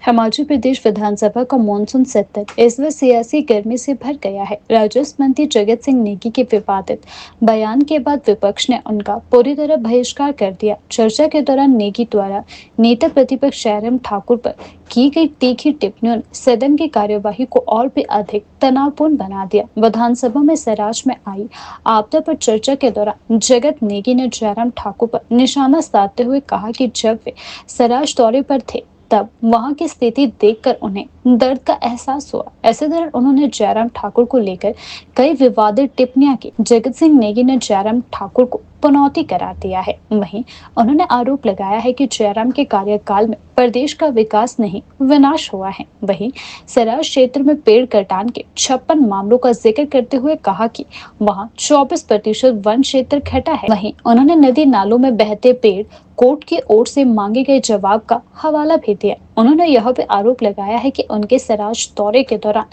हिमाचल प्रदेश विधानसभा का मानसून सत्र इस बार सियासी गर्मी से भर गया है। राजस्व मंत्री जगत सिंह नेगी के विवादित बयान के बाद विपक्ष ने उनका पूरी तरह बहिष्कार कर दिया। चर्चा के दौरान नेगी द्वारा नेता प्रतिपक्ष जयराम ठाकुर पर की गई तीखी टिप्पणियों ने सदन की कार्यवाही को और भी अधिक तनावपूर्ण बना दिया। विधानसभा में सराज में आई आपदा पर चर्चा के दौरान जगत नेगी ने जयराम ठाकुर पर निशाना साधते हुए कहा कि जब वे सराज दौरे पर थे तब वहां की स्थिति देखकर उन्हें दर्द का एहसास हुआ। ऐसे दौरान उन्होंने जयराम ठाकुर को लेकर कई विवादित टिप्पणियां की। जगत सिंह नेगी ने जयराम ठाकुर को पनौती करार दिया है। वहीं उन्होंने आरोप लगाया है कि जयराम के कार्यकाल में प्रदेश का विकास नहीं विनाश हुआ है। वहीं सराज क्षेत्र में पेड़ कटान के 56 मामलों का जिक्र करते हुए कहा कि वहां 24% वन क्षेत्र घटा है। वहीं उन्होंने नदी नालों में बहते पेड़ कोर्ट की ओर से मांगे गए जवाब का हवाला भी दिया। उन्होंने यह भी आरोप लगाया है कि उनके सराज दौरे के दौरान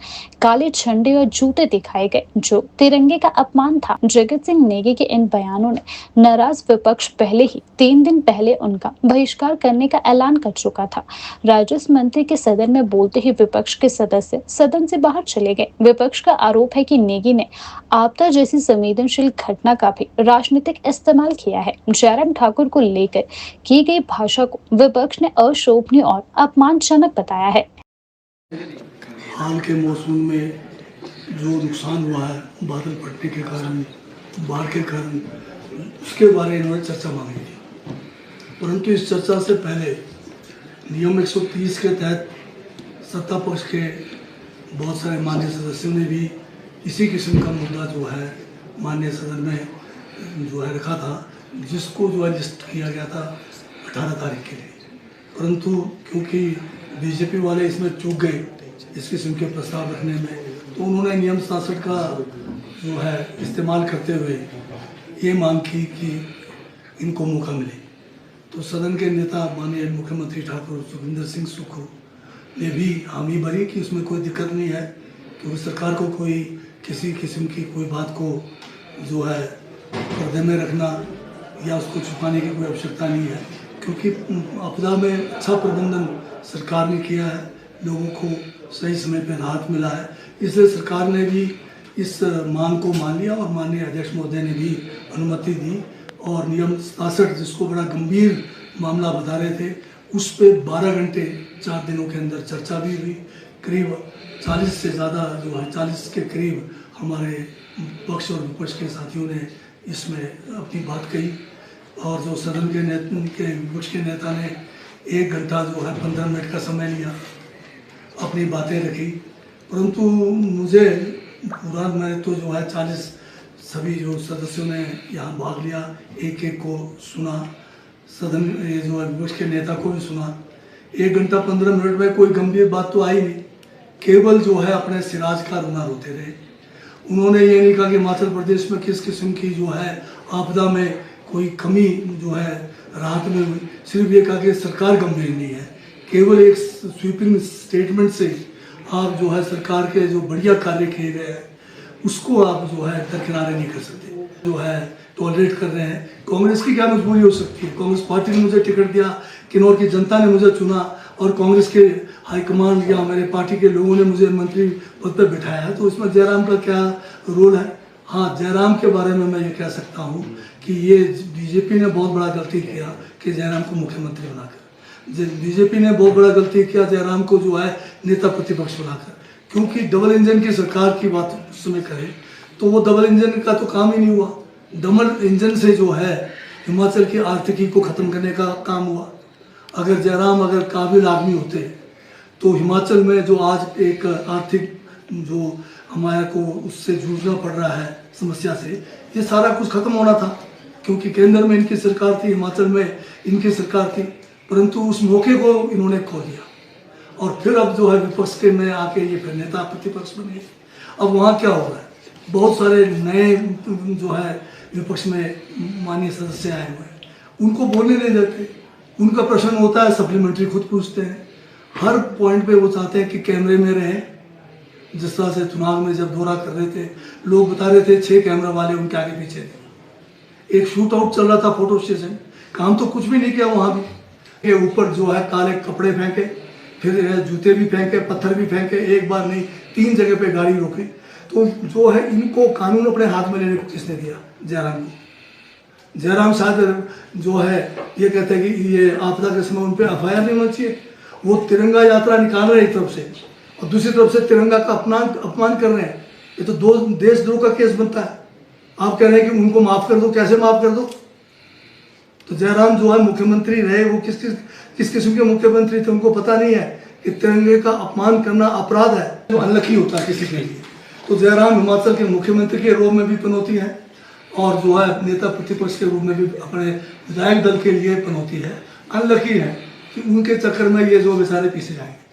काले झंडे और जूते दिखाए गए, जो तिरंगे का अपमान था। जगत सिंह नेगी के इन बयानों ने नाराज विपक्ष पहले ही 3 दिन पहले उनका बहिष्कार करने का ऐलान कर चुका था। राजस्व मंत्री के सदन में बोलते ही विपक्ष के सदस्य सदन से बाहर चले गए। विपक्ष का आरोप है कि नेगी ने आपदा जैसी संवेदनशील घटना का भी राजनीतिक इस्तेमाल किया है। जयराम ठाकुर को लेकर की गई भाषा को विपक्ष ने अशोभनीय और अपमानजनक बताया है। हाल के मौसम में जो नुकसान हुआ है बादल फटने के कारण, बाढ़ के कारण, उसके बारे में इन्होंने चर्चा मांगी थी। परंतु इस चर्चा से पहले नियम 130 के तहत सत्ता पक्ष के बहुत सारे माननीय सदस्यों ने भी इसी किस्म का मुद्दा जो है माननीय सदन में जो है रखा था, जिसको जो है लिस्ट किया गया था 18 तारीख के लिए। परंतु क्योंकि बीजेपी वाले इसमें चूक गए इस किस्म के प्रस्ताव रखने में, तो उन्होंने नियम 67 का जो है इस्तेमाल करते हुए ये मांग की कि इनको मौका मिले। तो सदन के नेता माननीय मुख्यमंत्री ठाकुर सुखविंदर सिंह सुक्खू ने भी हामी भरी कि उसमें कोई दिक्कत नहीं है, क्योंकि सरकार को कोई किसी किस्म की कोई बात को जो है पर्दे में रखना या उसको छुपाने की कोई आवश्यकता नहीं है, क्योंकि आपदा में अच्छा प्रबंधन सरकार ने किया है, लोगों को सही समय पर राहत मिला है। इसलिए सरकार ने भी इस मांग को मान लिया और माननीय अध्यक्ष महोदय ने भी अनुमति दी और नियम 67 जिसको बड़ा गंभीर मामला बता रहे थे, उस पर 12 घंटे 4 दिनों के अंदर चर्चा भी हुई। करीब 40 से ज़्यादा जो है 40 के करीब हमारे पक्ष और विपक्ष के साथियों ने इसमें अपनी बात कही और जो सदन के विपक्ष के नेता ने 1 घंटा जो है 15 मिनट का समय लिया, अपनी बातें रखी। परंतु मुझे पूरा मैं तो जो है 40 सभी जो सदस्यों ने यहाँ भाग लिया, एक एक को सुना, सदन ये जो है विपक्ष के नेता को भी सुना। 1 घंटा 15 मिनट में कोई गंभीर बात तो आई नहीं, केवल जो है अपने सिराज का रोना रोते रहे। उन्होंने ये नहीं कहा कि हिमाचल प्रदेश में किस किस्म की जो है आपदा में कोई कमी जो है राहत में हुई, सिर्फ ये कहा कि सरकार गंभीर नहीं है। केवल एक स्वीपिंग स्टेटमेंट से आप जो है सरकार के जो बढ़िया कार्य किए गए हैं उसको आप जो है दरकिनारे नहीं कर सकते, जो है टॉलरेट कर रहे हैं। कांग्रेस की क्या मजबूरी हो सकती है? कांग्रेस पार्टी ने मुझे टिकट दिया, किन्नौर की जनता ने मुझे चुना और कांग्रेस के हाईकमान या मेरे पार्टी के लोगों ने मुझे मंत्री पद पर बिठाया है, तो इसमें जयराम का क्या रोल है? हाँ, जयराम के बारे में मैं ये कह सकता हूँ कि ये बीजेपी ने बहुत बड़ा गलती किया कि जयराम को मुख्यमंत्री बनाकर, बीजेपी ने बहुत बड़ा गलती किया जयराम को जो है नेता प्रतिपक्ष बनाकर, क्योंकि डबल इंजन की सरकार की बात उस समय करें तो वो डबल इंजन का तो काम ही नहीं हुआ। डबल इंजन से जो है हिमाचल की आर्थिकी को ख़त्म करने का काम हुआ। अगर जयराम अगर काबिल आदमी होते तो हिमाचल में जो आज एक आर्थिक जो हमारे को उससे जूझना पड़ रहा है समस्या से, ये सारा कुछ खत्म होना था, क्योंकि केंद्र में इनकी सरकार थी, हिमाचल में इनकी सरकार थी। परंतु उस मौके को इन्होंने खो दिया और फिर अब जो है विपक्ष के में आके ये फिर नेता प्रतिपक्ष बने। अब वहाँ क्या हो रहा है? बहुत सारे नए जो है विपक्ष में माननीय सदस्य आए हुए हैं, उनको बोलने नहीं देते। उनका प्रश्न होता है सप्लीमेंट्री खुद पूछते हैं, हर पॉइंट पे वो चाहते हैं कि कैमरे में रहें। जिस तरह से चुनाव में जब दौरा कर रहे थे, लोग बता रहे थे 6 कैमरा वाले उनके आगे पीछे थे। एक शूट आउट चल रहा था फोटो स्टेशन, काम तो कुछ भी नहीं किया वहाँ भी। के ऊपर जो है काले कपड़े फेंके, फिर जूते भी फेंके, पत्थर भी फेंके, एक बार नहीं 3 जगह पे गाड़ी रोकी। तो जो है इनको कानून अपने हाथ में लेने को किसने दिया? जयराम को। जयराम शायद जो है ये कहते हैं कि ये आपदा के समय उन पर FIR नहीं होना चाहिए। वो तिरंगा यात्रा निकाल रहे हैं एक तरफ से और दूसरी तरफ से तिरंगा का अपमान कर रहे हैं। ये तो दो देशद्रोह का केस बनता है। आप कह रहे हैं कि उनको माफ कर दो, कैसे माफ कर दो? तो जयराम जो है मुख्यमंत्री रहे, वो किस किस्म के मुख्यमंत्री थे उनको पता नहीं है कि तिरंगे का अपमान करना अपराध है, जो अनलकी होता है किसी के लिए। तो जयराम हिमाचल के मुख्यमंत्री के रूप में भी पनौती है और जो है नेता प्रतिपक्ष के रूप में भी अपने विधायक दल के लिए पनौती है। अनलकी है कि उनके चक्कर में ये जो बेचारे पीछे जाएंगे।